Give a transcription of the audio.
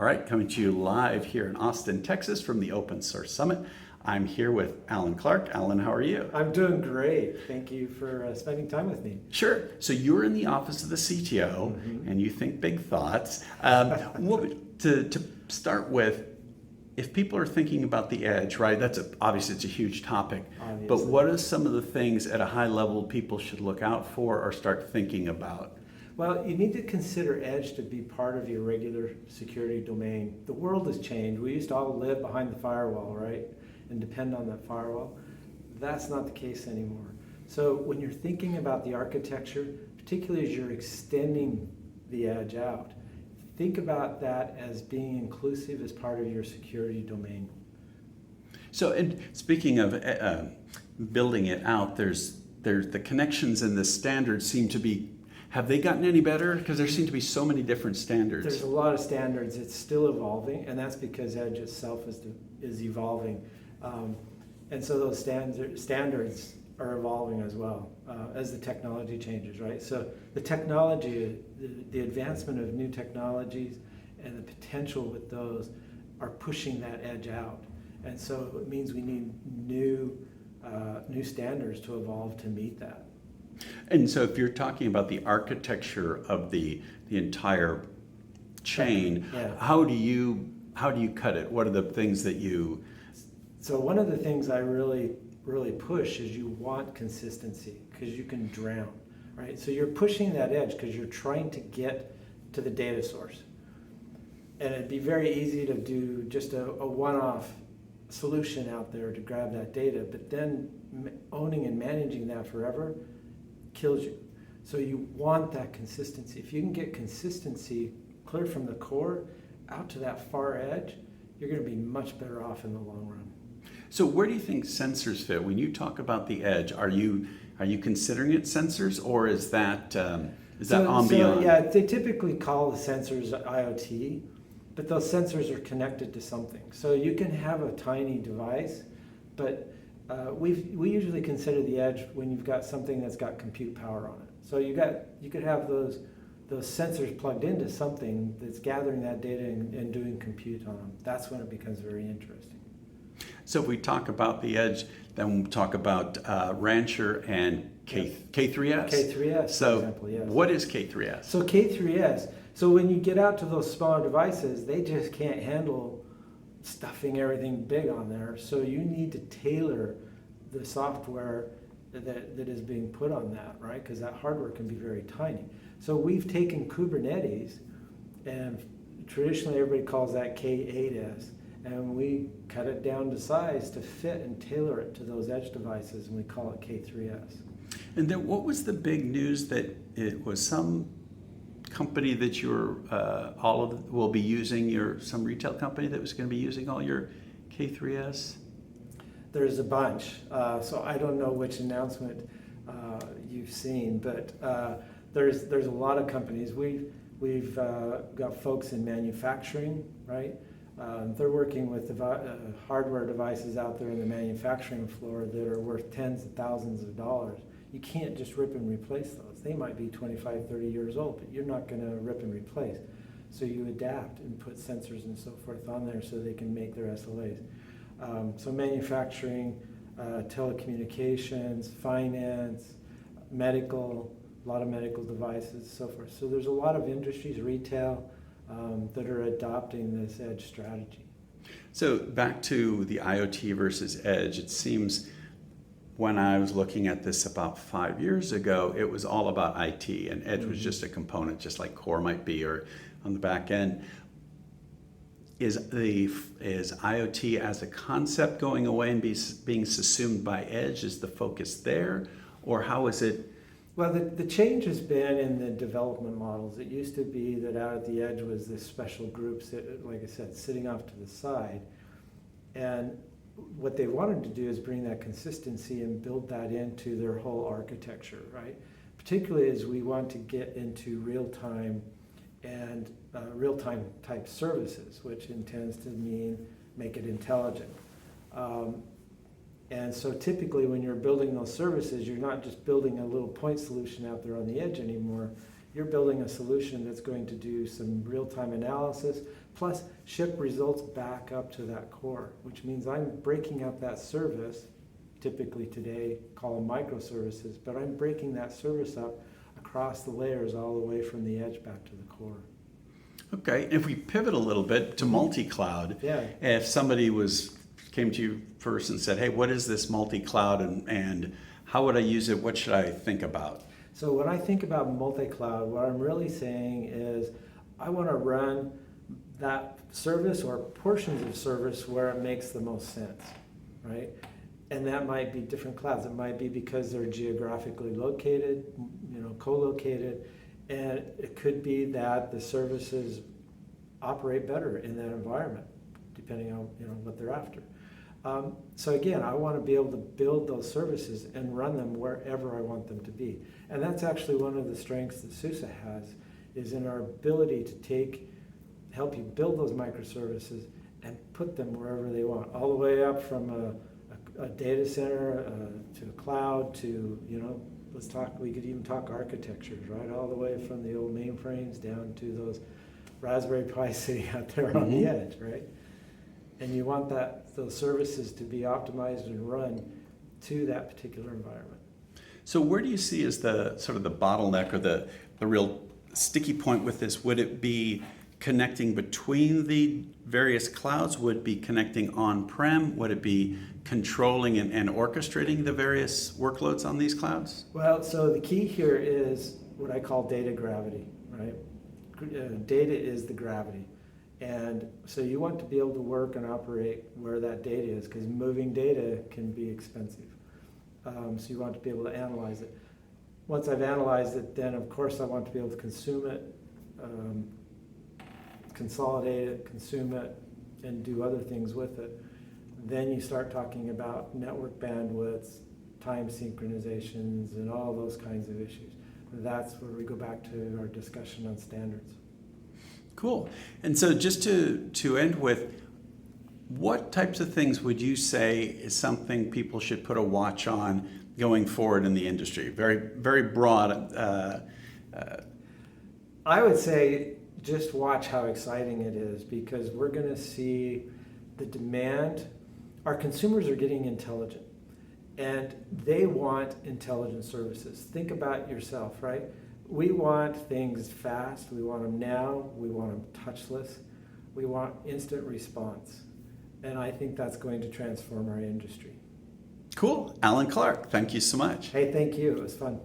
All right, coming to you live here in Austin, Texas from the Open Source Summit. I'm here with Alan Clark. Alan, how are you? I'm doing great. Thank you for spending time with me. Sure. So you're in the office of the CTO and you think big thoughts. To start with, if people are thinking about the edge, right, obviously it's a huge topic, Obviously. but what are some of the things at a high level people should look out for or start thinking about? Well, you need to consider edge to be part of your regular security domain. The world has changed. We used to all live behind the firewall, right, and depend on that firewall. That's not the case anymore. So when you're thinking about the architecture, particularly as you're extending the edge out, think about that as being inclusive as part of your security domain. So, and speaking of building it out, there's the connections and the standards seem to be. Have they gotten any better? Because there seem to be so many different standards. There's a lot of standards. It's still evolving, and that's because edge itself is evolving, and so those standards are evolving as well as the technology changes, right? So the technology, the advancement of new technologies and the potential with those are pushing that edge out. And so it means we need new standards to evolve to meet that. And so if you're talking about the architecture of the entire chain, yeah. how do you cut it? What are the things that you... So one of the things I really push is you want consistency because you can drown, right? So you're pushing that edge because you're trying to get to the data source. And it'd be very easy to do just a one-off solution out there to grab that data, but then owning and managing that forever kills you. So you want that consistency. If you can get consistency clear from the core out to that far edge, you're going to be much better off in the long run. So where do you think sensors fit? When you talk about the edge, are you considering it sensors, or is that on beyond? So yeah, they typically call the sensors IoT, but those sensors are connected to something. So you can have a tiny device, but we usually consider the edge when you've got something that's got compute power on it. So you could have those sensors plugged into something that's gathering that data and doing compute on them. That's when it becomes very interesting. So if we talk about the edge, then we'll talk about Rancher and K3S. K3S, so for example, yes. What is K3S? So K3S, so when you get out to those smaller devices, they just can't handle stuffing everything big on there. So you need to tailor the software that is being put on that, right? Because that hardware can be very tiny. So we've taken Kubernetes, and traditionally everybody calls that K8S, and we cut it down to size to fit and tailor it to those edge devices, and we call it K3S. And then what was the big news that it was some company that will be using some retail company that was going to be using all your K3S? There's a bunch, so I don't know which announcement you've seen, but there's a lot of companies. We've got folks in manufacturing, right? They're working with hardware devices out there in the manufacturing floor that are worth tens of thousands of dollars. You can't just rip and replace those. They might be 25, 30 years old, but you're not going to rip and replace. So you adapt and put sensors and so forth on there so they can make their SLAs. So manufacturing, telecommunications, finance, medical, a lot of medical devices, so forth. So there's a lot of industries, retail, that are adopting this edge strategy. So back to the IoT versus edge, it seems when I was looking at this about 5 years ago, it was all about IT, and edge was just a component, just like core might be, or on the back end. Is IoT as a concept going away and being subsumed by edge? Is the focus there, or how is it? Well, the change has been in the development models. It used to be that out at the edge was this special groups, like I said, sitting off to the side. And what they wanted to do is bring that consistency and build that into their whole architecture, right? Particularly as we want to get into real-time and real-time type services, which intends to mean make it intelligent. And so typically when you're building those services, you're not just building a little point solution out there on the edge anymore. You're building a solution that's going to do some real-time analysis, plus ship results back up to that core, which means I'm breaking up that service, typically today call them microservices, but I'm breaking that service up across the layers all the way from the edge back to the core. Okay, if we pivot a little bit to multi-cloud, Yeah. if somebody came to you first and said, hey, what is this multi-cloud and how would I use it? What should I think about? So when I think about multi-cloud, what I'm really saying is I want to run that service or portions of service where it makes the most sense, right? And that might be different clouds. It might be because they're geographically located, co-located, and it could be that the services operate better in that environment, depending on what they're after. So again, I want to be able to build those services and run them wherever I want them to be. And that's actually one of the strengths that SUSE has, is in our ability to help you build those microservices and put them wherever they want, all the way up from a data center to a cloud to, we could even talk architectures, right? All the way from the old mainframes down to those Raspberry Pi sitting out there on the edge, right? And you want those services to be optimized and run to that particular environment. So where do you see as the sort of the bottleneck or the real sticky point with this? Would it be connecting between the various clouds? Would it be connecting on-prem? Would it be controlling and orchestrating the various workloads on these clouds? Well, so the key here is what I call data gravity, right? Data is the gravity. And so you want to be able to work and operate where that data is, because moving data can be expensive. So you want to be able to analyze it. Once I've analyzed it, then of course I want to be able to consume it, consolidate it, consume it, and do other things with it. Then you start talking about network bandwidths, time synchronizations, and all those kinds of issues. That's where we go back to our discussion on standards. Cool. And so just to end with, what types of things would you say is something people should put a watch on going forward in the industry? Very, very broad. I would say just watch how exciting it is, because we're going to see the demand. Our consumers are getting intelligent, and they want intelligent services. Think about yourself, right? We want things fast. We want them now. We want them touchless. We want instant response. And I think that's going to transform our industry. Cool. Alan Clark, thank you so much. Hey, thank you. It was fun.